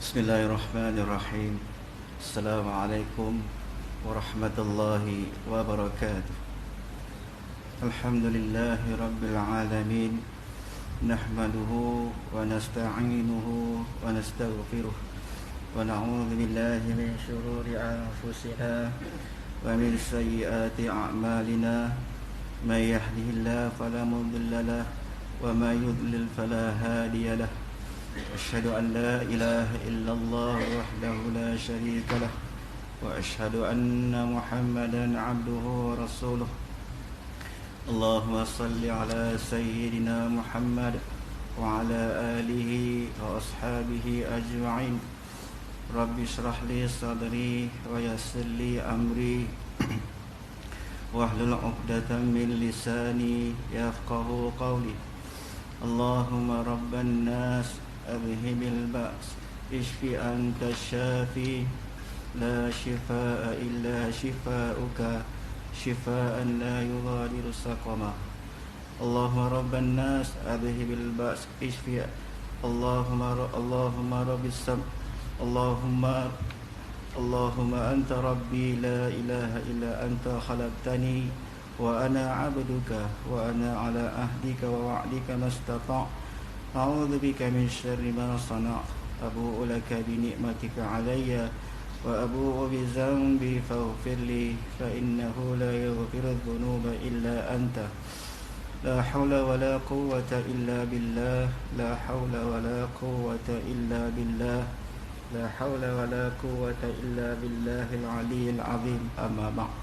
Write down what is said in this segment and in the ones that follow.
Bismillahirrahmanirrahim. Assalamualaikum warahmatullahi wabarakatuh. Alhamdulillahi rabbil alamin. Nahmaduhu wa nasta'inuhu wa nastaghfiruh. Wa na'udzu billahi min shururi anfusina wa min sayyiati a'malina. May yahdihillahu fala mudilla lahu wa may yudlil fala hadiya lahu. أشهد أن لا إله إلا الله وحده لا شريك له وأشهد أن محمدا عبده ورسوله اللهم صل على سيدنا محمد وعلى آله وأصحابه أجمعين رب اشرح لي صدري ويسر لي أمري واحلل عقدة من لساني يفقه قولي اللهم رب الناس أذهب البأس اشف أنت الشافي لا شفاء إلا شفاؤك شفاء لا يغادر سقما اللهم رب الناس أذهب البأس اشف اللهم رب السم اللهم أنت ربي لا إله إلا أنت خلقتني وأنا عبدك وأنا على عهدك ووعدك ما استطعت أعوذ بك من شر ما صنعت أبوء لك بنعمتك علي وأبوء بذنبي فاغفر لي فإنه لا يغفر الذنوب إلا أنت لا حول ولا قوة إلا بالله لا حول ولا قوة إلا بالله لا حول ولا قوة إلا بالله العلي العظيم أما بعد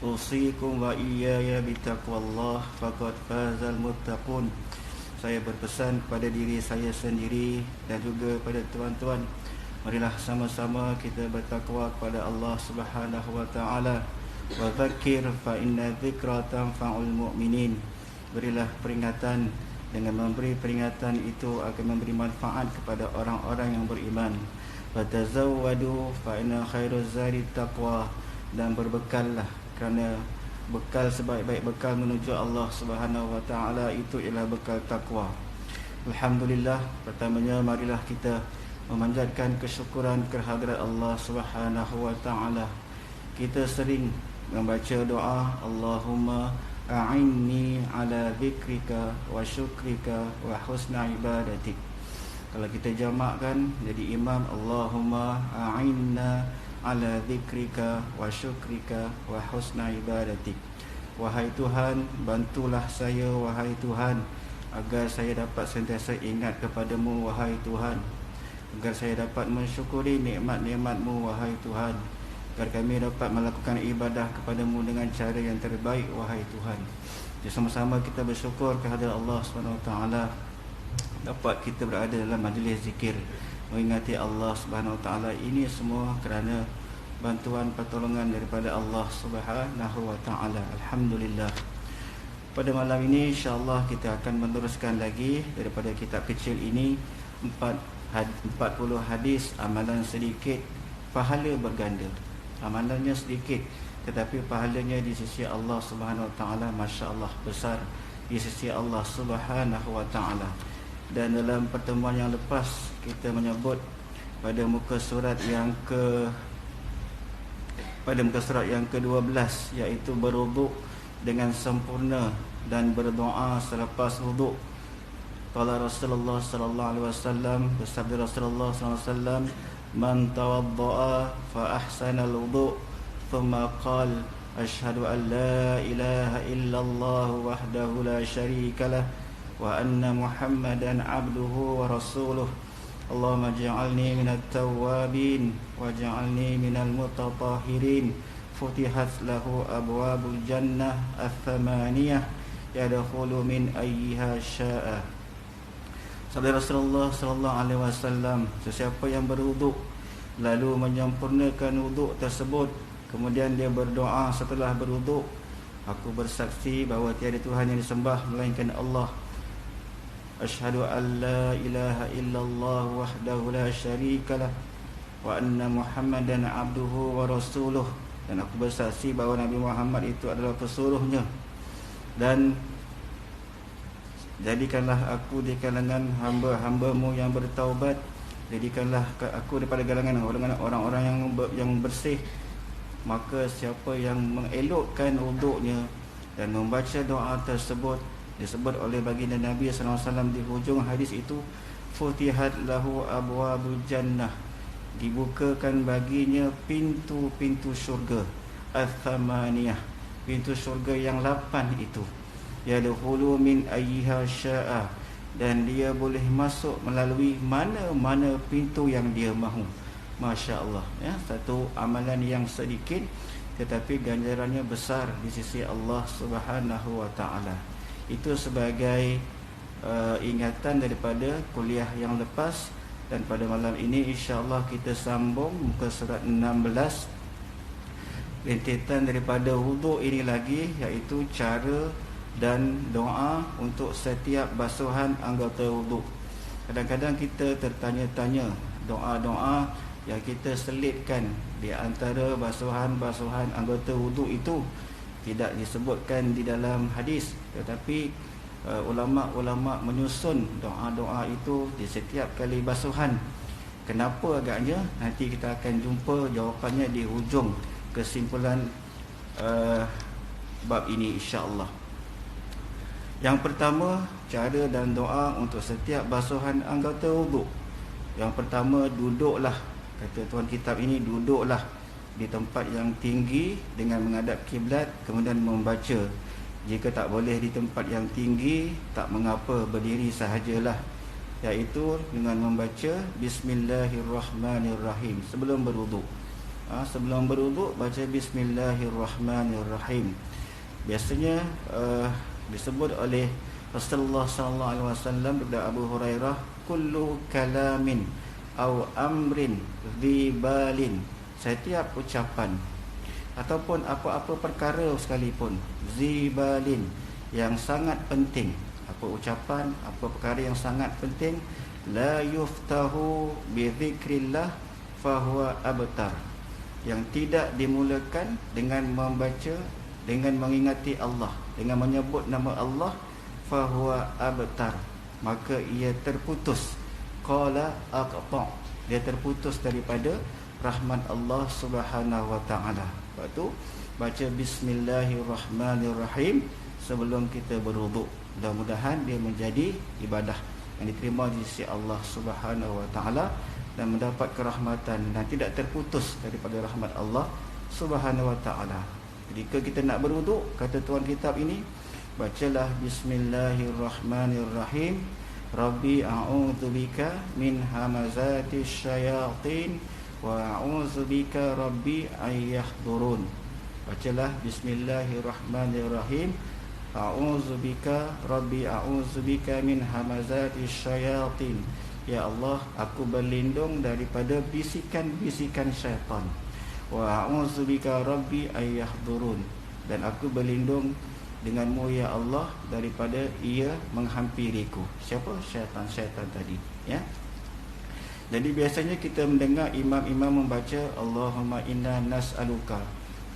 أوصيكم وإياي بتقوى الله فقد فاز المتقون. Saya berpesan kepada diri saya sendiri dan juga kepada tuan-tuan, marilah sama-sama kita bertakwa kepada Allah Subhanahu wa taala. Wa dzakir fa inna dzikra tanfa'ul mu'minin. Berilah peringatan, dengan memberi peringatan itu akan memberi manfaat kepada orang-orang yang beriman. Wa tazawwadu fa inna khairuz zadi taqwa. Dan berbekallah, kerana bekal sebaik-baik bekal menuju Allah Subhanahu wa taala itu ialah bekal takwa. Alhamdulillah, pertamanya marilah kita memanjatkan kesyukuran kehadirat Allah Subhanahu wa taala. Kita sering membaca doa Allahumma a'inni ala dzikrika wa syukrika wa husna ibadatik. Kalau kita jamakkan jadi imam, Allahumma a'inna ala dzikrika wa syukrika wa husna ibadatik. Wahai Tuhan, bantulah saya wahai Tuhan, agar saya dapat sentiasa ingat kepadamu wahai Tuhan, agar saya dapat mensyukuri nikmat-nikmat-Mu wahai Tuhan, agar kami dapat melakukan ibadah kepadamu dengan cara yang terbaik wahai Tuhan. Jadi sama-sama kita bersyukur kehadirat Allah SWT, dapat kita berada dalam majlis zikir mengingati Allah Subhanahu Wa Taala. Ini semua kerana bantuan pertolongan daripada Allah Subhanahu Wa Taala. Alhamdulillah. Pada malam ini insya-Allah kita akan meneruskan lagi daripada kitab kecil ini, 40 hadis amalan sedikit, pahala berganda. Amalannya sedikit tetapi pahalanya di sisi Allah Subhanahu Wa Taala masya-Allah besar di sisi Allah Subhanahu Wa Taala. Dan dalam pertemuan yang lepas kita menyebut pada muka surat yang ke-12, iaitu berwuduk dengan sempurna dan berdoa selepas wuduk. Qala Rasulullah sallallahu alaihi wasallam, bersabda Rasulullah sallallahu alaihi wasallam, man tawaddaa fa ahsana al-wudu' thumma qala asyhadu an la ilaha illallah wahdahu la syarika lah wa anna Muhammadan abduhu wa rasuluh. Allahumma ja'alni minat tawwabin waj'alni minal mutatahhirin. Futihat lahu abwabul jannah ats-tsamaniyah yadkhulu min ayyiha syaa. Sabda Rasulullah sallallahu alaihi wasallam, sesiapa yang berwuduk lalu menyempurnakan wuduk tersebut, kemudian dia berdoa setelah berwuduk, aku bersaksi bahawa tiada Tuhan yang disembah melainkan Allah. Asyhadu an la ilaha illallah wahdahu la syarikalah wa anna Muhammadan abduhu wa rasuluh. Dan aku bersaksi bahawa Nabi Muhammad itu adalah pesuruhnya. Dan jadikanlah aku di kalangan hamba-hambamu yang bertaubat jadikanlah aku daripada kalangan orang-orang yang bersih. Maka siapa yang mengelokkan wuduknya dan membaca doa tersebut, disebut oleh baginda Nabi SAW di hujung hadis itu, futihat lahu abwabul jannah, dibukakan baginya pintu-pintu syurga, al-thamaniyah, pintu syurga yang 8 itu, yadkhulu min ayyiha syaa, dan dia boleh masuk melalui mana-mana pintu yang dia mahu. Masya Allah, ya, satu amalan yang sedikit tetapi ganjarannya besar di sisi Allah Subhanahu wa taala. Itu sebagai ingatan daripada kuliah yang lepas, dan pada malam ini insya-Allah kita sambung muka surat 16, rentetan daripada wuduk ini lagi, iaitu cara dan doa untuk setiap basuhan anggota wuduk. Kadang-kadang kita tertanya-tanya doa-doa yang kita selitkan di antara basuhan-basuhan anggota wuduk itu tidak disebutkan di dalam hadis, tetapi ulama-ulama menyusun doa-doa itu di setiap kali basuhan. Kenapa agaknya? Nanti kita akan jumpa jawapannya di hujung kesimpulan bab ini insya-Allah. Yang pertama, cara dan doa untuk setiap basuhan anggota wuduk. Yang pertama, duduklah. Kata tuan kitab ini, duduklah di tempat yang tinggi dengan menghadap kiblat, kemudian membaca. Jika tak boleh di tempat yang tinggi, tak mengapa, berdiri sahajalah, iaitu dengan membaca Bismillahirrahmanirrahim sebelum berwuduk. Sebelum berwuduk baca Bismillahirrahmanirrahim. Biasanya disebut oleh Rasulullah SAW daripada Abu Hurairah, kullu kalamin au amrin zibalin, setiap ucapan ataupun apa-apa perkara sekalipun, zibalin, yang sangat penting, apa ucapan, apa perkara yang sangat penting, la yuftahu bi dzikrillah fahuwa abtar, yang tidak dimulakan dengan membaca, dengan mengingati Allah, dengan menyebut nama Allah, fahuwa abtar, maka ia terputus. Qala aqta, dia terputus daripada rahmat Allah Subhanahu wa taala. Lepas tu baca Bismillahirrahmanirrahim sebelum kita berwuduk. Mudah-mudahan dia menjadi ibadah yang diterima di sisi Allah Subhanahu wa taala dan mendapat kerahmatan dan tidak terputus daripada rahmat Allah Subhanahu wa taala. Jika kita nak berwuduk, kata tuan kitab ini, bacalah Bismillahirrahmanirrahim. Rabbi a'udzubika min hamazatis syayatin wa a'udzubika rabbi ayyahdurun. Bacalah Bismillahirrahmanirrahim. A'udzubika rabbi a'udzubika min hamazatis syayatin. Ya Allah, aku berlindung daripada bisikan-bisikan syaitan. Wa a'udzubika rabbi ayyahdurun, dan aku berlindung denganmu ya Allah daripada ia menghampiriku. Siapa? Syaitan-syaitan tadi, ya. Jadi biasanya kita mendengar imam-imam membaca Allahumma inna nas'aluka.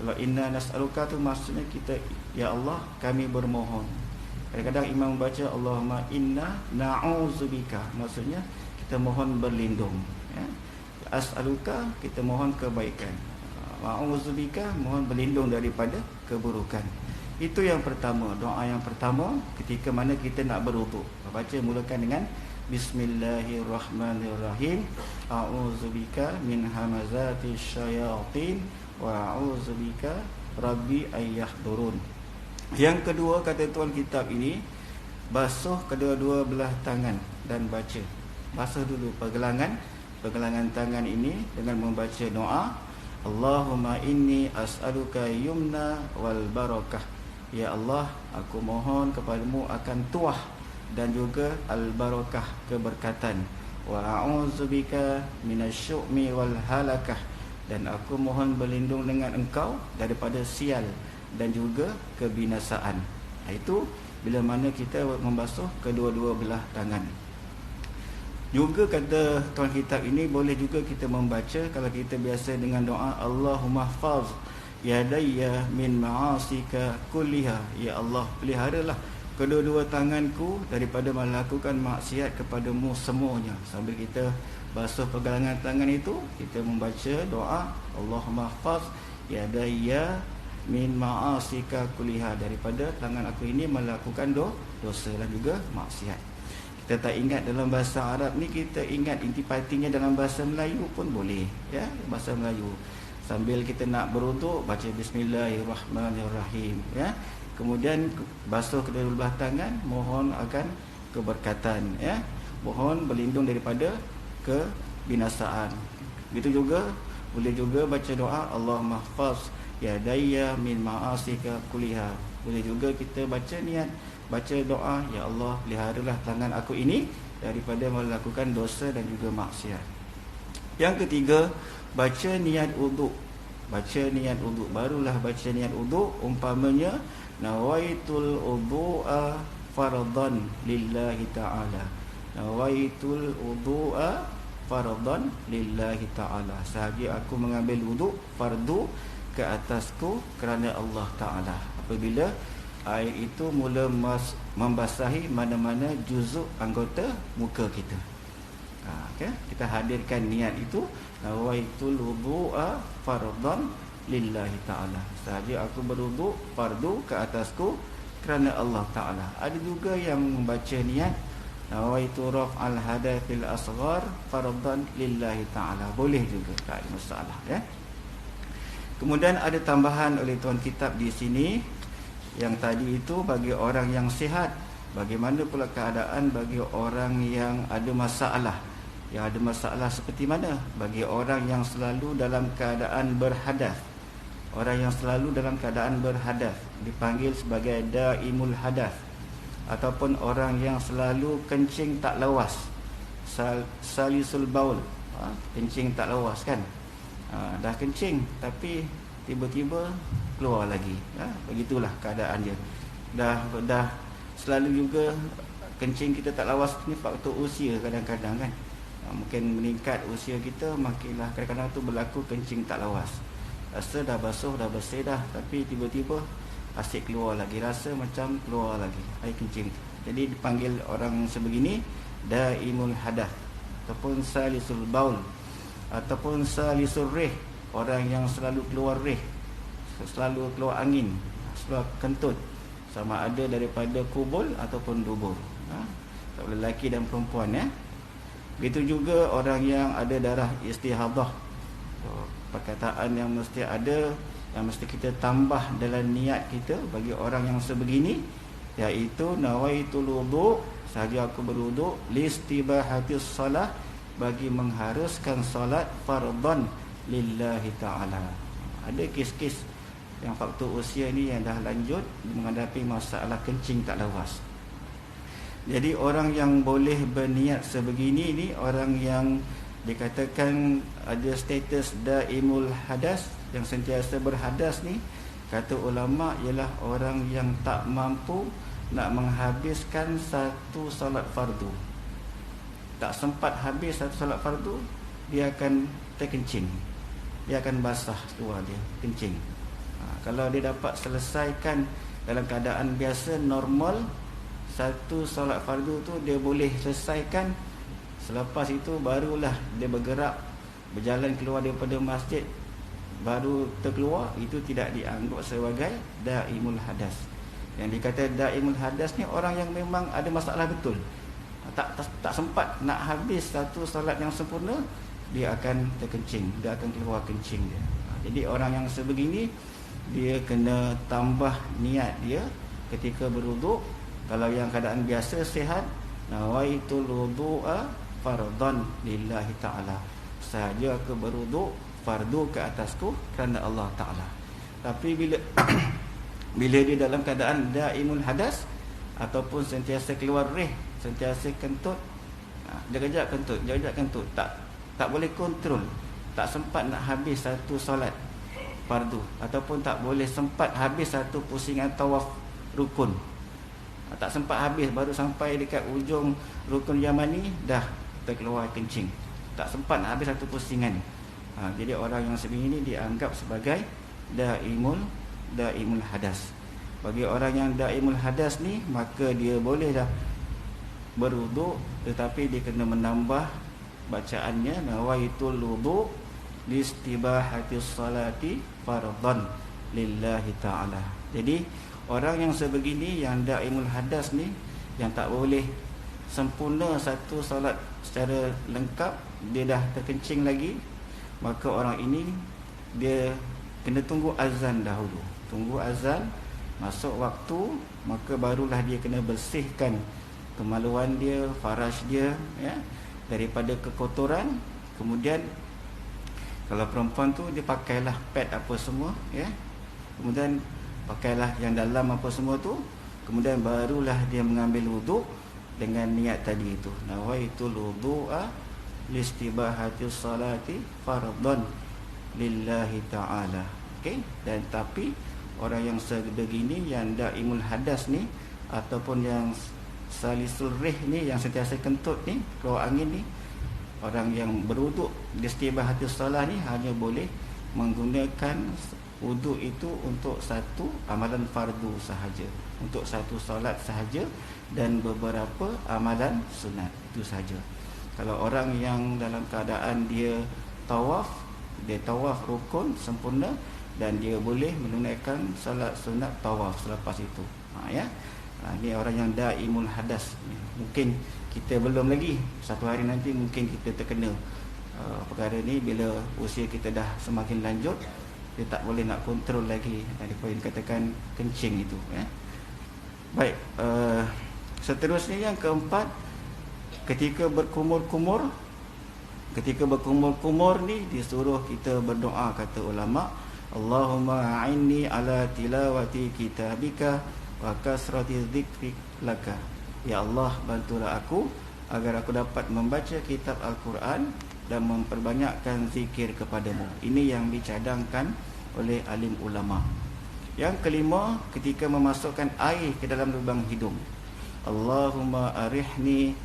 Kalau inna nas'aluka tu maksudnya kita, ya Allah kami bermohon. Kadang-kadang imam membaca Allahumma inna na'udzubika, maksudnya kita mohon berlindung, ya. As'aluka, kita mohon kebaikan. Ma'udzubika, mohon berlindung daripada keburukan. Itu yang pertama, doa yang pertama ketika mana kita nak berwuduk. Baca, mulakan dengan Bismillahirrahmanirrahim. A'udzubika min hamazatis syayatin wa a'udzubika rabbi ayyahdurun. Yang kedua, kata tuan kitab ini, basuh kedua-dua belah tangan dan baca. Basuh dulu pergelangan tangan ini dengan membaca doa Allahumma inni as'aluka yumna wal barakah. Ya Allah, aku mohon kepadamu akan tuah dan juga al-barakah, keberkatan. Wa a'udzubika minasyu'mi wal halakah, dan aku mohon berlindung dengan engkau daripada sial dan juga kebinasaan. Itu bila mana kita membasuh kedua-dua belah tangan. Juga kata tuan kitab ini, boleh juga kita membaca kalau kita biasa dengan doa Allahumma hfaz yadayya min ma'asika kulliha. Ya Allah, peliharalah kedua-dua tanganku daripada melakukan maksiat kepadamu semuanya. Sambil kita basuh pergelangan tangan itu, kita membaca doa Allahumma hfaz yadayya min ma'asika kuliha, daripada tangan aku ini melakukan dosa dan juga maksiat. Kita tak ingat dalam bahasa Arab ni, kita ingat intipatinya dalam bahasa Melayu pun boleh, ya, bahasa Melayu. Sambil kita nak berwuduk, baca bismillahirrahmanirrahim, ya. Kemudian basuh kedua belah tangan, mohon akan keberkatan, ya. Mohon berlindung daripada kebinasaan. Begitu juga boleh juga baca doa Allahumma hfaz yadayya min ma'asika kuliha. Boleh juga kita baca niat, baca doa, ya Allah, peliharalah tangan aku ini daripada melakukan dosa dan juga maksiat. Yang ketiga, baca niat uduk. Baca niat uduk, barulah baca niat uduk. Umpamanya nawaitul wudu'a fardhan lillahi ta'ala. Nawaitul wudu'a fardhan lillahi ta'ala. Sahaja aku mengambil wuduk fardu ke atasku kerana Allah Ta'ala. Apabila air itu mula membasahi mana-mana juzuk anggota muka kita. Okay? Kita hadirkan niat itu, nawaitul wudu'a fardhan lillahi ta'ala. Sahaja aku berwuduk fardu ke atasku kerana Allah Ta'ala. Ada juga yang membaca niat nawaitu raf'al hadathil asghar fardhan lillahi ta'ala. Boleh juga, tak ada masalah, ya. Kemudian ada tambahan oleh tuan kitab di sini, yang tadi itu bagi orang yang sihat. Bagaimana pula keadaan bagi orang yang ada masalah? Yang ada masalah seperti mana? Bagi orang yang selalu dalam keadaan berhadas. Orang yang selalu dalam keadaan berhadas dipanggil sebagai daimul hadas. Ataupun orang yang selalu kencing tak lawas, salisul baul, kencing tak lawas kan. Dah kencing tapi tiba-tiba keluar lagi, begitulah keadaan dia. Dah selalu juga kencing kita tak lawas ni faktor usia kadang-kadang kan. Mungkin meningkat usia kita, makinlah kadang-kadang tu berlaku kencing tak lawas. Rasa dah basuh, dah bersih dah, tapi tiba-tiba asyik keluar lagi, rasa macam keluar lagi air kencing. Jadi dipanggil orang sebegini daimul hadath, ataupun salisul baul, ataupun salisul rih, orang yang selalu keluar rih, selalu keluar angin, selalu kentut, sama ada daripada kubul ataupun dubur, tak boleh lelaki dan perempuan, ya. Begitu juga orang yang ada darah istihadah, perkataan yang mesti ada, yang mesti kita tambah dalam niat kita bagi orang yang sebegini, iaitu nawaitul wudu', sahaja aku berwuduk, listibahatis salah, bagi mengharuskan salat fardhan lillahi ta'ala. Ada kes-kes yang faktor usia ni yang dah lanjut menghadapi masalah kencing tak lawas. Jadi orang yang boleh berniat sebegini ni, orang yang dikatakan ada status daimul hadas, yang sentiasa berhadas ni, kata ulama, ialah orang yang tak mampu nak menghabiskan satu salat fardu. Tak sempat habis satu salat fardu, dia akan terkencing, dia akan basah keluar dia kencing. Kalau dia dapat selesaikan dalam keadaan biasa normal, satu solat fardu tu dia boleh selesaikan. Selepas itu barulah dia bergerak, berjalan keluar daripada masjid, baru terkeluar, itu tidak dianggap sebagai daimul hadas. Yang dikata daimul hadas ni orang yang memang ada masalah betul, tak sempat nak habis satu solat yang sempurna, dia akan terkencing, dia akan keluar kencing dia. Jadi orang yang sebegini, dia kena tambah niat dia ketika berwuduk. Kalau yang keadaan biasa sihat, nawaitul wudu'a fardhan lillahi ta'ala, sahaja aku berwuduk fardu ke atasku kerana Allah Ta'ala. Tapi bila bila dia dalam keadaan daimul hadas, ataupun sentiasa keluar rih, sentiasa kentut, sekejap kentut, sekejap kentut, tak boleh kontrol, tak sempat nak habis satu solat fardu, ataupun tak boleh sempat habis satu pusingan tawaf rukun, tak sempat habis, baru sampai dekat ujung rukun Yamani dah terkeluar kencing, tak sempat nak habis satu pusingan. Jadi orang yang sebegini dianggap sebagai daimul hadas. Bagi orang yang daimul hadas ni, maka dia boleh dah berwuduk, tetapi dia kena menambah bacaannya nawaitul wudu listibahatis salati fardhan lillahi ta'ala. Jadi orang yang sebegini, yang daimul hadas ni, yang tak boleh sempurna satu solat secara lengkap, dia dah terkencing lagi, maka orang ini dia kena tunggu azan dahulu. Tunggu azan, masuk waktu, maka barulah dia kena bersihkan kemaluan dia, faraj dia, ya, daripada kekotoran. Kemudian kalau perempuan tu dia pakailah pad apa semua, ya. Kemudian pakailah yang dalam apa semua tu. Kemudian barulah dia mengambil wuduk dengan niat tadi itu. Nawaitul wudu'a listibahatis salati fardhan lillahi ta'ala. Okey, dan tapi orang yang sebegini, yang daimul hadas ni, ataupun yang salisul rih ni, yang sentiasa kentut ni, keluar angin ni, orang yang berwuduk listibahatis salah ni hanya boleh menggunakan wuduk itu untuk satu amalan fardu sahaja, untuk satu solat sahaja, dan beberapa amalan sunat, itu sahaja. Kalau orang yang dalam keadaan dia tawaf rukun sempurna, dan dia boleh menunaikan salat sunat tawaf selepas itu. Ini orang yang daimul hadas. Mungkin kita belum lagi, satu hari nanti mungkin kita terkena perkara ni bila usia kita dah semakin lanjut. Dia tak boleh nak kontrol lagi daripada dikatakan kencing itu, ya. Baik, seterusnya yang keempat, ketika berkumur-kumur ni disuruh kita berdoa, kata ulama, Allahumma a'inni ala tilawati kitabika wa kasrati dzikri laka. Ya Allah, bantulah aku agar aku dapat membaca kitab Al-Quran dan memperbanyakkan zikir kepadamu. Ini yang dicadangkan oleh alim ulama. Yang kelima, ketika memasukkan air ke dalam lubang hidung, Allahumma arihni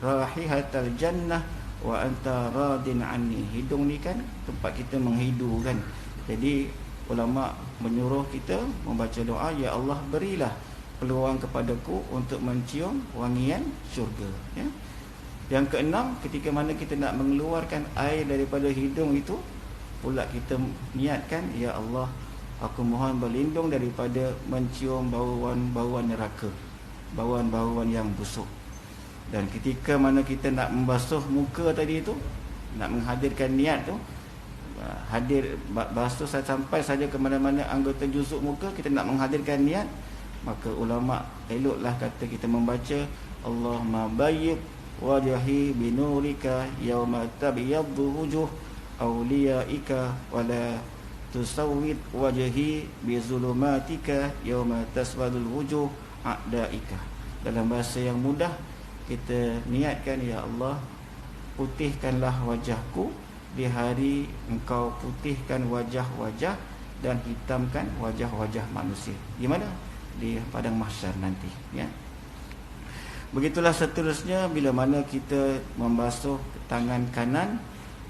rahihatal jannah wa anta radin anni. Hidung ni kan tempat kita menghidu kan. Jadi ulama menyuruh kita membaca doa, ya Allah, berilah peluang kepadaku untuk mencium wangian syurga, ya. Yang keenam, ketika mana kita nak mengeluarkan air daripada hidung itu, pula kita niatkan, ya Allah, aku mohon berlindung daripada mencium bauan-bauan neraka, bauan-bauan yang busuk. Dan ketika mana kita nak membasuh muka tadi itu, nak menghadirkan niat tu, hadir basuh sampai saja ke mana-mana anggota juzuk muka, kita nak menghadirkan niat, maka ulama eloklah kata kita membaca Allahumma bayyid wajhi binurika yauma tabyaddu wujuh awliyaika wala tusawwid wajhi bizulumatika yauma taswadul wujuh a'daika. Dalam bahasa yang mudah, kita niatkan, ya Allah, putihkanlah wajahku di hari engkau putihkan wajah-wajah dan hitamkan wajah-wajah manusia. Di mana? Di padang mahsyar nanti, ya. Begitulah seterusnya bila mana kita membasuh tangan kanan,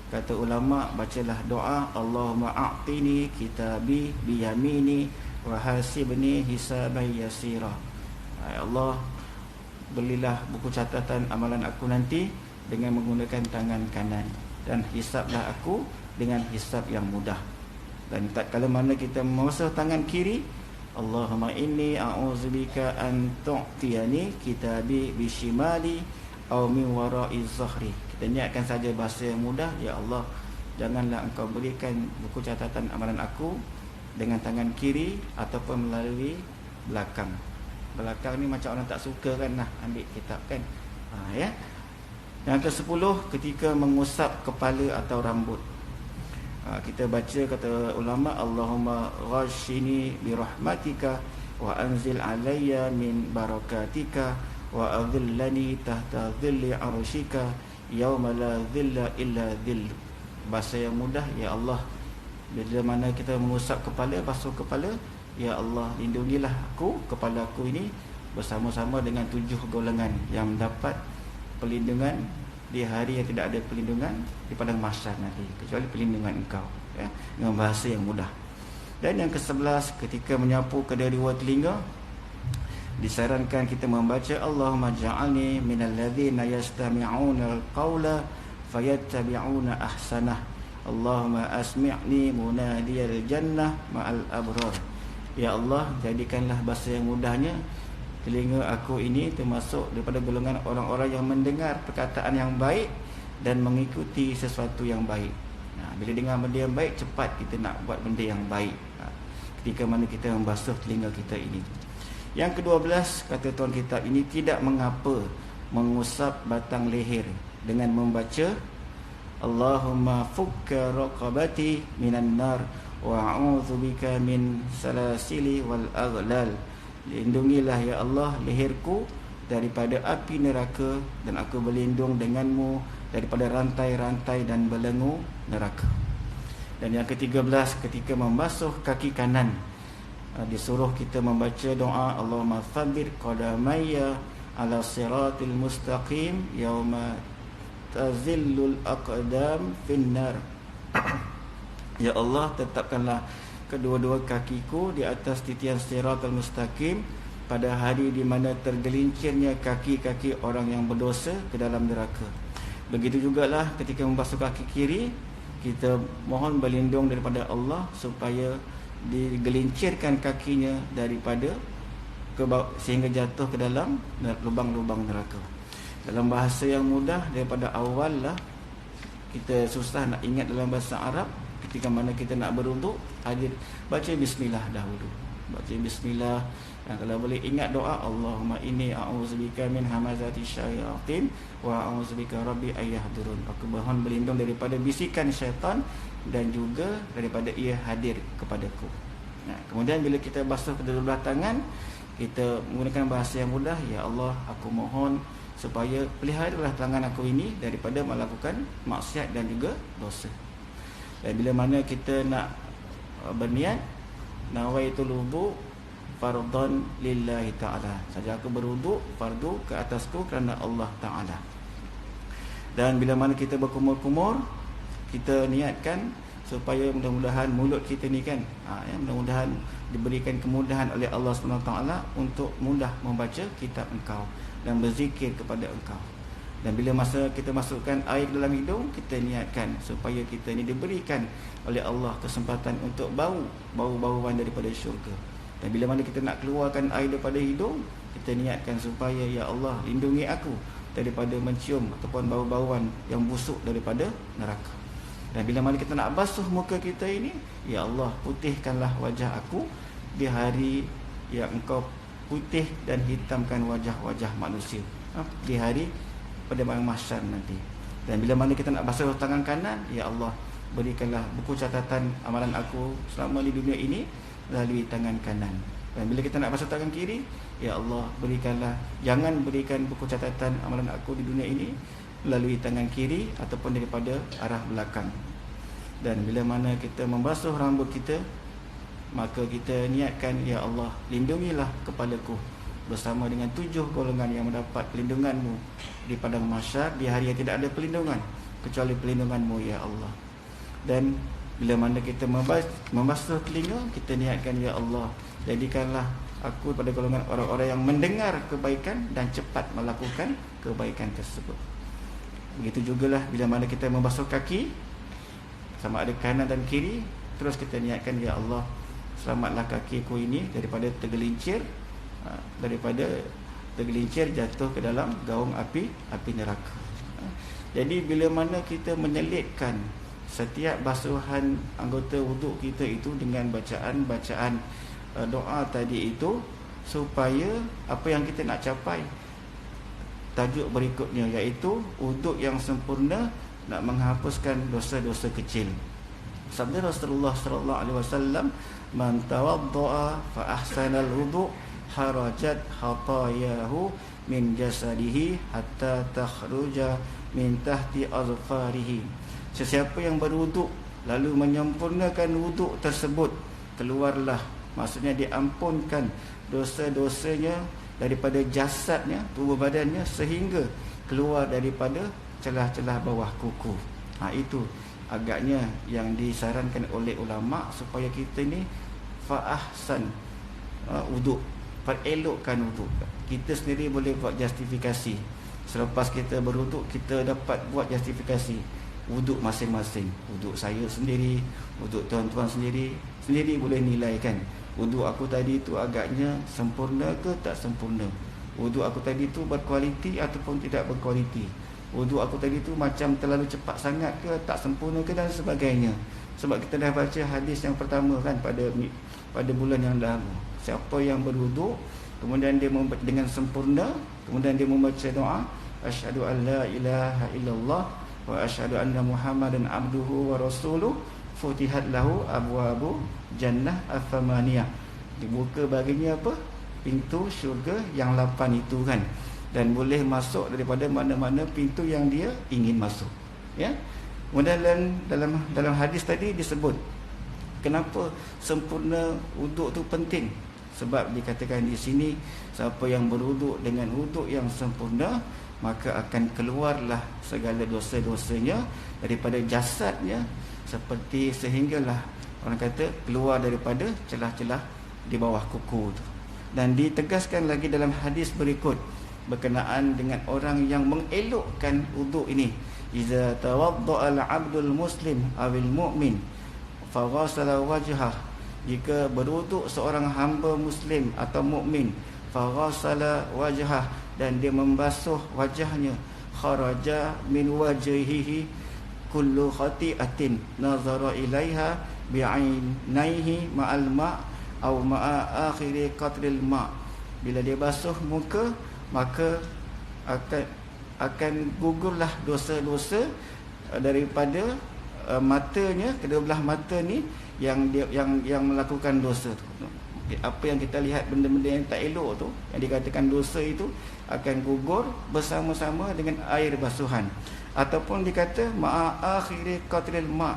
kata ulama, bacalah doa Allahumma a'tini kitabi biyamini wa hasibni hisaban yasira. Ya Allah, belilah buku catatan amalan aku nanti dengan menggunakan tangan kanan, dan hisablah aku dengan hisab yang mudah. Dan tak kala mana kita membasuh tangan kiri, Allahumma inni a'udzubika an tu'tiyani kitabi bishimali aw min wara'i zahri. Kita niatkan saja bahasa yang mudah, ya Allah, janganlah engkau berikan buku catatan amalan aku dengan tangan kiri ataupun melalui belakang. Belakang ni macam orang tak suka kan, nah ambil kitab kan. Ya. Yang ke-10, ketika mengusap kepala atau rambut, kita baca, kata ulama, Allahumma ghashini birahmatika wa anzil alayya min barakatika wa adhillani tahta dhilli arshika yawma la dhilla illa dhill. Bahasa yang mudah, ya Allah, bila mana kita mengusap kepala, basuh kepala, ya Allah, lindungilah aku, kepala aku ini bersama-sama dengan 7 golongan yang mendapat perlindungan di hari yang tidak ada perlindungan di padang mahsyar nanti, kecuali perlindungan engkau, ya, dengan bahasa yang mudah. Dan yang ke-11, ketika menyapu kedua telinga, disarankan kita membaca Allahumma ja'alni minal ladzina yastami'una al-qawla fayattabi'una ahsanah. Allahumma asmi'ni munadiyal jannah ma'al abrar. Ya Allah, jadikanlah bahasa yang mudahnya telinga aku ini termasuk daripada golongan orang-orang yang mendengar perkataan yang baik dan mengikuti sesuatu yang baik. Bila dengar benda yang baik, cepat kita nak buat benda yang baik ketika mana kita membasuh telinga kita ini. Yang ke-12, kata tuan kitab ini, tidak mengapa mengusap batang leher dengan membaca Allahumma fukka raqabati minan nar wa a'udzubika min salasili wal aghlal. Lindungilah ya Allah leherku daripada api neraka, dan aku berlindung denganmu daripada rantai-rantai dan belenggu neraka. Dan yang ke-13, ketika membasuh kaki kanan, disuruh kita membaca doa Allahumma thabbit qadamayya ala siratil mustaqim yauma tazillul aqdam finnar. Ya Allah, tetapkanlah kedua-dua kakiku di atas titian siratal mustaqim pada hari di mana tergelincirnya kaki-kaki orang yang berdosa ke dalam neraka. Begitu jugalah ketika membasuh kaki kiri, kita mohon berlindung daripada Allah supaya digelincirkan kakinya daripada sehingga jatuh ke dalam lubang-lubang neraka. Dalam bahasa yang mudah, daripada awal lah kita susah nak ingat dalam bahasa Arab. Ketika mana kita nak berwuduk, baca bismillah dahulu. Baca bismillah. Dan kalau boleh ingat doa Allahumma inni a'udzubika min hamazati syayatin wa a'udzubika rabbi ayyahdurun. Aku mohon berlindung daripada bisikan syaitan dan juga daripada ia hadir kepadaku. Kemudian bila kita basuh kedua belah tangan, kita menggunakan bahasa yang mudah, ya Allah, aku mohon supaya peliharalah tangan aku ini daripada melakukan maksiat dan juga dosa. Dan bila mana kita nak berniat, nawaitul wudu fardhan lillahi ta'ala, saja aku berwuduk fardu ke atasku kerana Allah Ta'ala. Dan bila mana kita berkumur-kumur, kita niatkan supaya mudah-mudahan mulut kita ni kan, mudah-mudahan diberikan kemudahan oleh Allah SWT untuk mudah membaca kitab engkau dan berzikir kepada engkau. Dan bila masa kita masukkan air ke dalam hidung, kita niatkan supaya kita ni diberikan oleh Allah kesempatan untuk bau-bauan daripada syurga. Dan bila mana kita nak keluarkan air daripada hidung, kita niatkan supaya ya Allah, lindungi aku daripada mencium ataupun bau-bauan yang busuk daripada neraka. Dan bila mana kita nak basuh muka kita ini, ya Allah, putihkanlah wajah aku di hari yang engkau putih dan hitamkan wajah-wajah manusia, di hari pada malam mahsyar nanti. Dan bila mana kita nak basuh tangan kanan, ya Allah, berikanlah buku catatan amalan aku selama di dunia ini melalui tangan kanan. Dan bila kita nak basuh tangan kiri, ya Allah, jangan berikan buku catatan amalan aku di dunia ini melalui tangan kiri ataupun daripada arah belakang. Dan bila mana kita membasuh rambut kita, maka kita niatkan, ya Allah, lindungilah kepalaku bersama dengan 7 golongan yang mendapat pelindunganmu di padang mahsyar di hari yang tidak ada pelindungan kecuali pelindunganmu, ya Allah. Dan bila mana kita membasuh telinga, kita niatkan, ya Allah, jadikanlah aku pada golongan orang-orang yang mendengar kebaikan dan cepat melakukan kebaikan tersebut. Begitu jugalah bila mana kita membasuh kaki, sama ada kanan dan kiri, terus kita niatkan, ya Allah, selamatlah kakiku ini daripada tergelincir jatuh ke dalam gaung api neraka. Jadi bila mana kita menyelitkan setiap basuhan anggota wuduk kita itu dengan bacaan doa tadi itu, supaya apa yang kita nak capai, tajuk berikutnya, iaitu wuduk yang sempurna nak menghapuskan dosa-dosa kecil. Sabda Rasulullah sallallahu alaihi wasallam, man tawaddaa fa ahsana al-wudu harajat khatayahu min jasadihi hatta takhruja min tahti azfarihi. Sesiapa yang berwuduk lalu menyempurnakan wuduk tersebut, keluarlah, maksudnya diampunkan dosa-dosanya daripada jasadnya, tubuh badannya, sehingga keluar daripada celah-celah bawah kuku. Itu agaknya yang disarankan oleh ulama supaya kita ni fa'ahsan wuduk. perelokkan wuduk. Kita sendiri boleh buat justifikasi. Selepas kita berwuduk, kita dapat buat justifikasi wuduk masing-masing. Wuduk saya sendiri, wuduk tuan-tuan sendiri boleh nilai kan. Wuduk aku tadi tu agaknya sempurna ke tak sempurna. Wuduk aku tadi tu berkualiti ataupun tidak berkualiti. Wuduk aku tadi tu macam terlalu cepat sangat ke, tak sempurna ke, dan sebagainya. Sebab kita dah baca hadis yang pertama kan pada bulan yang lalu. Siapa yang berwuduk kemudian dia dengan sempurna, kemudian dia membaca doa asyhadu an la ilaha illallah wa asyhadu anna muhammadan abduhu wa rasuluh, futihat lahu abwabu jannah al-thamaniyah. Dibuka baginya apa? Pintu syurga yang 8 itu kan. Dan boleh masuk daripada mana-mana pintu yang dia ingin masuk. Ya. Kemudian dalam hadis tadi disebut kenapa sempurna wuduk tu penting. Sebab dikatakan di sini siapa yang berwuduk dengan wuduk yang sempurna, maka akan keluarlah segala dosa-dosanya daripada jasadnya, seperti sehinggalah orang kata keluar daripada celah-celah di bawah kuku tu. Dan ditegaskan lagi dalam hadis berikut berkenaan dengan orang yang mengelokkan wuduk ini. Iza tawadda'a al-'abdul muslim awil mu'min fa ghasala wajhah, jika berwuduk seorang hamba muslim atau mukmin, fa ghasala wajhah, dan dia membasuh wajahnya, kharaja min wajhihi kullu khati'atin nazara ilaiha bi'ainaihi ma'al ma' aw ma'a akhiri qatril ma'. Bila dia basuh muka, maka akan gugurlah dosa-dosa daripada matanya, kedua belah mata ni yang melakukan dosa tu. Apa yang kita lihat, benda-benda yang tak elok tu, yang dikatakan dosa itu akan gugur bersama-sama dengan air basuhan, ataupun dikata ma'a akhiri qatril ma',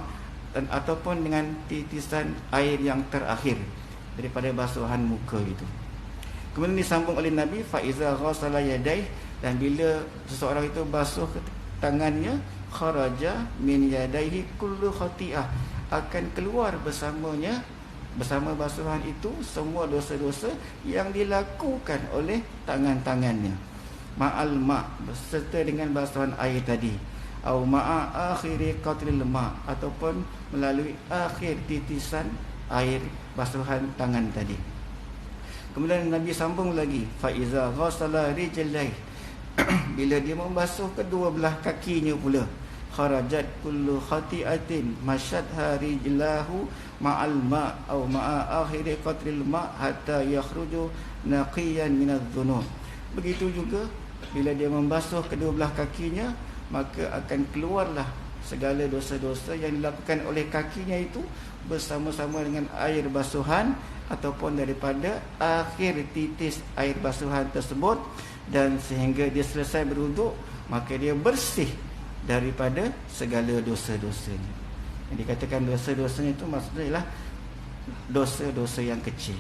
dan ataupun dengan titisan air yang terakhir daripada basuhan muka itu. Kemudian disambung oleh Nabi, fa iza ghasala yadayhi, dan bila seseorang itu basuh tangannya, kharaja min yadayhi kullu khati'ah, akan keluar bersamanya, bersama basuhan itu, semua dosa-dosa yang dilakukan oleh tangan-tangannya, ma'al ma', beserta dengan basuhan air tadi, au ma'a akhiri qatril ma', ataupun melalui akhir titisan air basuhan tangan tadi. Kemudian Nabi sambung lagi, fa iza ghasala rijlaihi, bila dia membasuh kedua belah kakinya pula, kharajat kullu khati'atin masyadha rijlahu ma'al ma' aw ma'a akhiri qatril ma' hatta yakhruju naqiyan minadh dhunub. Begitu juga bila dia membasuh kedua belah kakinya, maka akan keluarlah segala dosa-dosa yang dilakukan oleh kakinya itu bersama-sama dengan air basuhan ataupun daripada akhir titis air basuhan tersebut, dan sehingga dia selesai berwuduk, maka dia bersih daripada segala dosa-dosanya. Yang dikatakan dosa-dosanya itu maksudnya ialah dosa-dosa yang kecil.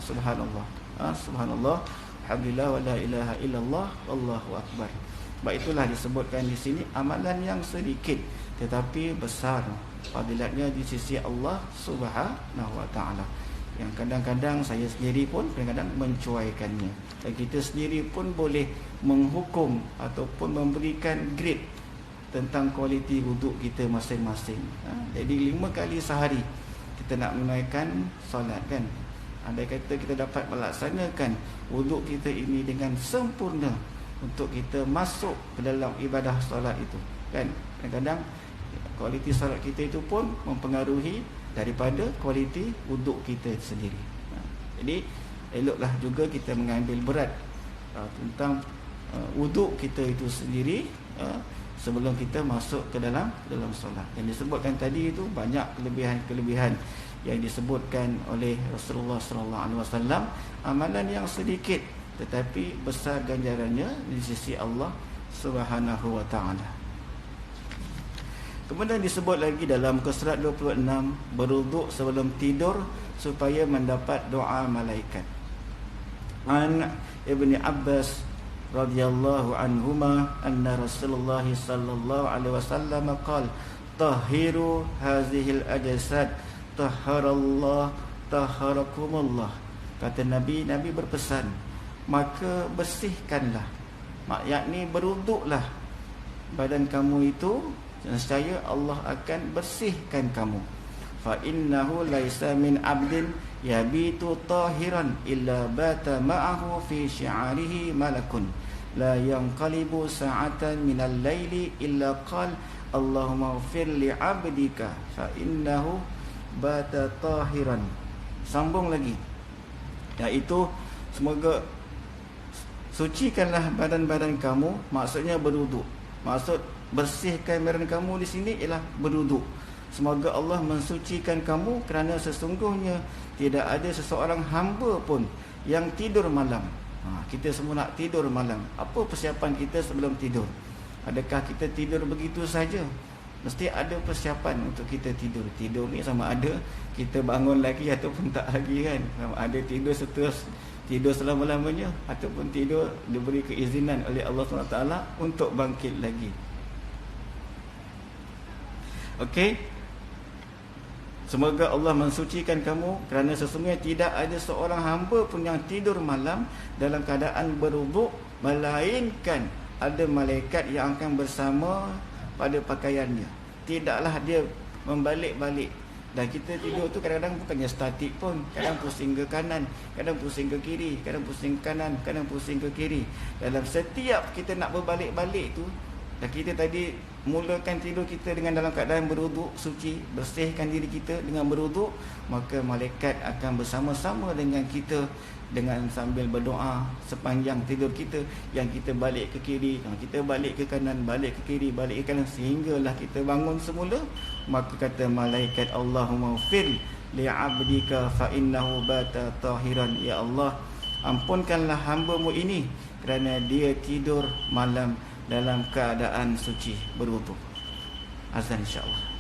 Subhanallah, subhanallah, alhamdulillah, wa la ilaha illallah, wallahu akbar. Sebab itulah disebutkan di sini amalan yang sedikit tetapi besar fadilatnya di sisi Allah Subhanahu wa taala, yang kadang-kadang saya sendiri pun kadang-kadang mencuaikannya, dan kita sendiri pun boleh menghukum ataupun memberikan grade tentang kualiti wuduk kita masing-masing. Jadi 5 kali sehari kita nak menunaikan solat kan, andai kata kita dapat melaksanakan wuduk kita ini dengan sempurna untuk kita masuk ke dalam ibadah solat itu kan, kadang-kadang kualiti solat kita itu pun mempengaruhi daripada kualiti wuduk kita sendiri. Jadi eloklah juga kita mengambil berat tentang wuduk kita itu sendiri sebelum kita masuk ke dalam solat. Yang disebutkan tadi itu banyak kelebihan-kelebihan yang disebutkan oleh Rasulullah sallallahu alaihi wasallam, amalan yang sedikit tetapi besar ganjarannya di sisi Allah Subhanahu wa taala. Kemudian disebut lagi dalam surat 26, berwuduk sebelum tidur supaya mendapat doa malaikat. An Ibni Abbas radhiyallahu anhuma anna Rasulullah sallallahu alaihi wasallam qala tahhiru hadhil ajsad tahharallah tahharakumullah Kata Nabi, Nabi berpesan, maka bersihkanlah, yakni beruduklah badan kamu itu, nescaya Allah akan bersihkan kamu. Fa innahu laisa min abdin yabitu tahiran illa bata ma'ahu fi syi'arihi malakun la yanqalibu sa'atan minal laili illa qala Allahumma ighfir li 'abdika fa innahu bata tahiran. Sambung lagi, iaitu semoga sucikanlah badan-badan kamu, maksudnya berwuduk. Maksud bersihkan badan kamu di sini ialah berwuduk. Semoga Allah mensucikan kamu, kerana sesungguhnya tidak ada seseorang hamba pun yang tidur malam. Kita semua nak tidur malam. Apa persiapan kita sebelum tidur? Adakah kita tidur begitu saja? Mesti ada persiapan untuk kita tidur. Tidur ni sama ada kita bangun lagi ataupun tak lagi kan. Sama ada tidur tidur selama-lamanya ataupun tidur diberi keizinan oleh Allah SWT untuk bangkit lagi. Okey. Semoga Allah mensucikan kamu, kerana sesungguhnya tidak ada seorang hamba pun yang tidur malam dalam keadaan berwuduk, melainkan ada malaikat yang akan bersama pada pakaiannya. Tidaklah dia membalik-balik. Dan kita tidur tu kadang-kadang bukannya statik pun. Kadang pusing ke kanan, kadang pusing ke kiri, kadang pusing ke kanan, kadang pusing ke kiri. Dalam setiap kita nak berbalik-balik tu, dan kita tadi mulakan tidur kita dengan dalam keadaan berwuduk suci, bersihkan diri kita dengan berwuduk, maka malaikat akan bersama-sama dengan kita dengan sambil berdoa sepanjang tidur kita. Yang kita balik ke kiri, yang kita balik ke kanan, balik ke kiri, balik ke kanan, sehinggalah kita bangun semula. Maka kata malaikat, Allahumma ighfir li 'abdika fa innahu bata tahiran. Ya Allah, ampunkanlah hamba-Mu ini kerana dia tidur malam dalam keadaan suci, berwuduk. Azan insya-Allah.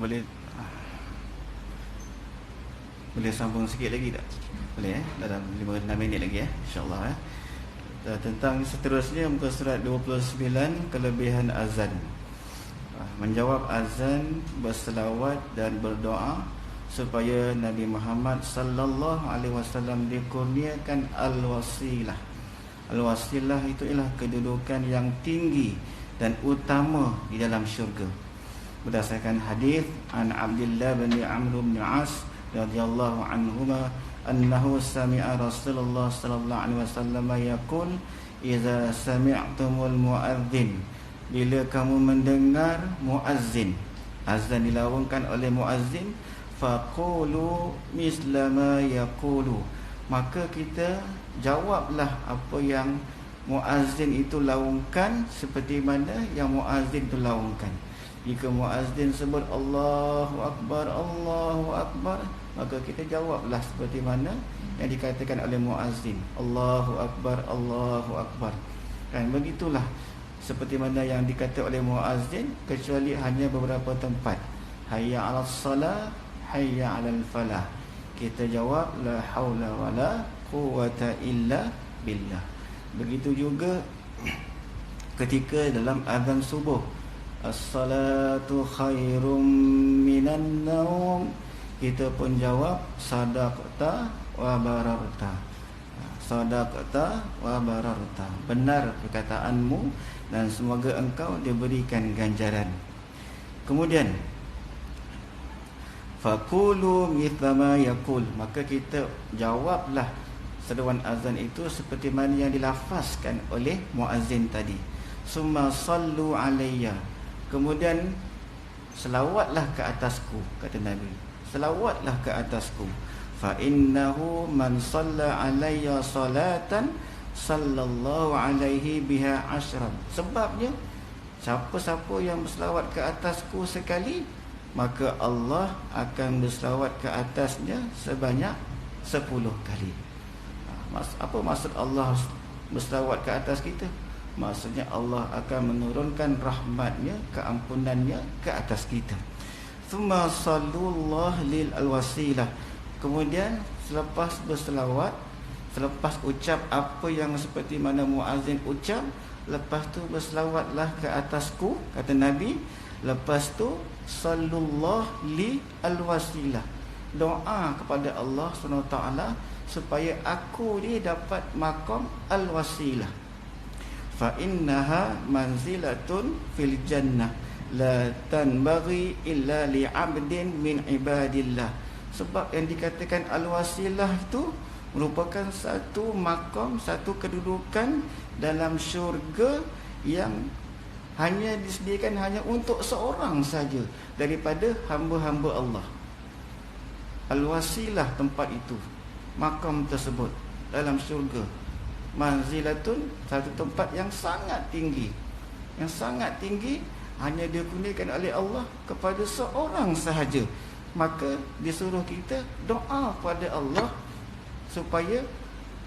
Boleh boleh sambung sikit lagi tak? Boleh dalam 5-6 minit lagi insya-Allah Tentang seterusnya muka surat 29 kelebihan azan. Menjawab azan, berselawat dan berdoa supaya Nabi Muhammad sallallahu alaihi wasallam dikurniakan al-wasilah. Al-wasilah itu ialah kedudukan yang tinggi dan utama di dalam syurga. Berdasarkan hadis an Abdullah bin Amr bin As radhiyallahu anhuma annahu sami'a Rasulullah sallallahu alaihi wasallam yaqul idza sami'tumul muadzin, bila kamu mendengar muazzin, azan dilawangkan oleh muazzin, faqulu misla ma yaqulu, maka kita jawablah apa yang muazzin itu lawangkan seperti mana yang muazzin itu lawangkan. Jika muazzin sebut Allahu Akbar, Allahu Akbar, maka kita jawablah seperti mana yang dikatakan oleh muazzin, Allahu Akbar, Allahu Akbar. Dan begitulah seperti mana yang dikata oleh muazzin, kecuali hanya beberapa tempat. Hayya 'alas salah, hayya 'alal falah. Kita jawab la haula wala quwwata illa billah. Begitu juga ketika dalam azan subuh, as-salatu khairum minan naum, kita pun jawab sadaqta wa bararta. Sadaqta wa bararta, benar perkataanmu dan semoga engkau diberikan ganjaran. Kemudian faqulu mithla ma yaqul, maka kita jawablah seruan azan itu seperti mana yang dilafazkan oleh muazzin tadi. Summa sallu alayya, kemudian selawatlah ke atasku, kata Nabi, selawatlah ke atasku. Fa innahu man shalla alayya salatan sallallahu alaihi biha ashran, sebabnya siapa-siapa yang berselawat ke atasku sekali, maka Allah akan berselawat ke atasnya sebanyak 10 kali. Apa maksud Allah berselawat ke atas kita? Maksudnya Allah akan menurunkan rahmatnya, keampunannya ke atas kita. Thumma sallallahu lil alwasilah, kemudian selepas berselawat, selepas ucap apa yang seperti mana muazzin ucap, lepas tu berselawatlah ke atasku, kata Nabi. Lepas tu sallallahu li alwasilah, doa kepada Allah SWT supaya aku ni dapat maqam al-wasilah. Fa innaha manzilatun fil jannah la tanbaghi illa li 'abdin min ibadillah. Sebab yang dikatakan al-wasilah itu merupakan satu maqam, satu kedudukan dalam syurga yang hanya disediakan hanya untuk seorang saja daripada hamba-hamba Allah. Al-wasilah tempat itu, makam tersebut dalam syurga. Manzilatun, satu tempat yang sangat tinggi. Yang sangat tinggi, hanya dikurniakan oleh Allah kepada seorang sahaja. Maka disuruh kita doa pada Allah supaya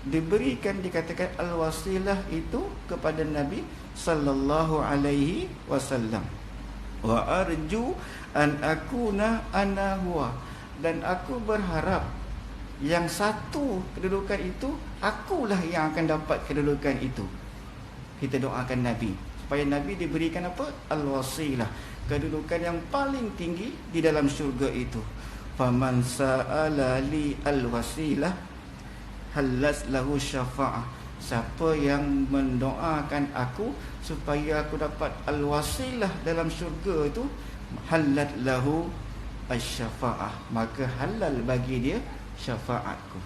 diberikan, dikatakan al-wasilah itu kepada Nabi sallallahu alaihi wasallam. Wa arju an akuna ana huwa, dan aku berharap yang satu kedudukan itu, akulah yang akan dapat kedudukan itu. Kita doakan Nabi supaya Nabi diberikan apa? Al-wasilah, kedudukan yang paling tinggi di dalam syurga itu. Faman sa'ala li al-wasilah halas lahu syafa'ah, siapa yang mendoakan aku supaya aku dapat al-wasilah dalam syurga itu, halat lahu asy-syafa'ah, maka halal bagi dia syafaatku,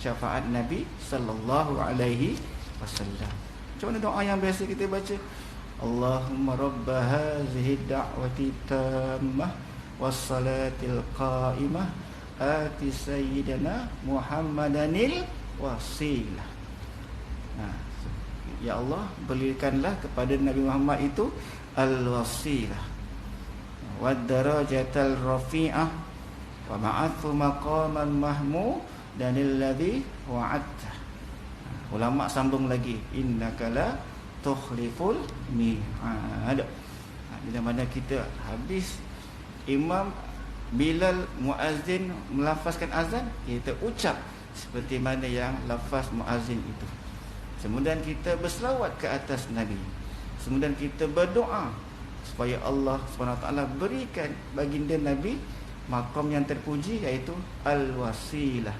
syafaat Nabi sallallahu alaihi wasallam. Macam mana doa yang biasa kita baca? Allahumma rabb hadhihi da'wati tammah wassalatil qa'imah ati sayyidina Muhammadanil wasilah. Ya Allah, berikanlah kepada Nabi Muhammad itu al-wasilah wad darajatal rafi'ah wa ma'athu maqaman mahmudan alladhi wa'adta. Ulama sambung lagi, innaka la tukhliful mi'ad. Bila mana kita habis imam Bilal muazzin melafazkan azan, kita ucap seperti mana yang lafaz muazzin itu. Kemudian kita berselawat ke atas Nabi. Kemudian kita berdoa supaya Allah SWT berikan baginda Nabi makam yang terpuji, iaitu al-wasilah.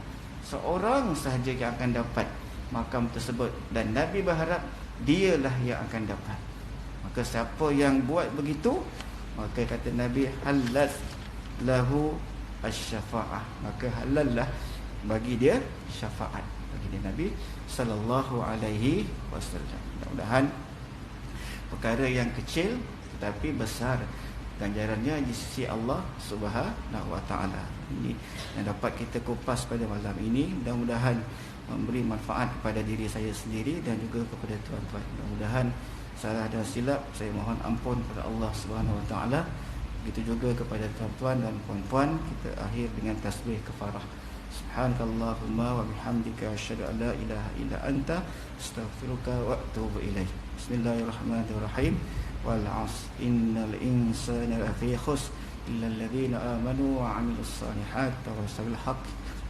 Seorang sahaja yang akan dapat makam tersebut, dan Nabi berharap dialah yang akan dapat. Maka siapa yang buat begitu, maka kata Nabi, halat lahu asy-syafa'ah, maka halallah bagi dia syafaat, bagi dia Nabi sallallahu alaihi wasallam. Mudah-mudahan perkara yang kecil tetapi besar ganjarannya di sisi Allah Subhanahu wa taala. Ini yang dapat kita kupas pada malam ini. Mudah-mudahan memberi manfaat kepada diri saya sendiri dan juga kepada tuan-tuan. Mudah-mudahan salah dan silap saya mohon ampun kepada Allah Subhanahu wa taala. Begitu juga kepada tuan-tuan dan puan-puan, kita akhir dengan tasbih kafarah. Subhanakallahumma wa bihamdika asyhadu an la ilaha illa anta astaghfiruka wa atubu ilaik. Bismillahirrahmanirrahim. Wal 'asr innal insana lafi khusr illa alladhina amanu wa 'amilus shalihat tawassaw bil haqq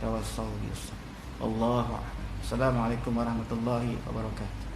tawassaw bis sabr. Allahu a'lam. Assalamualaikum warahmatullahi wabarakatuh.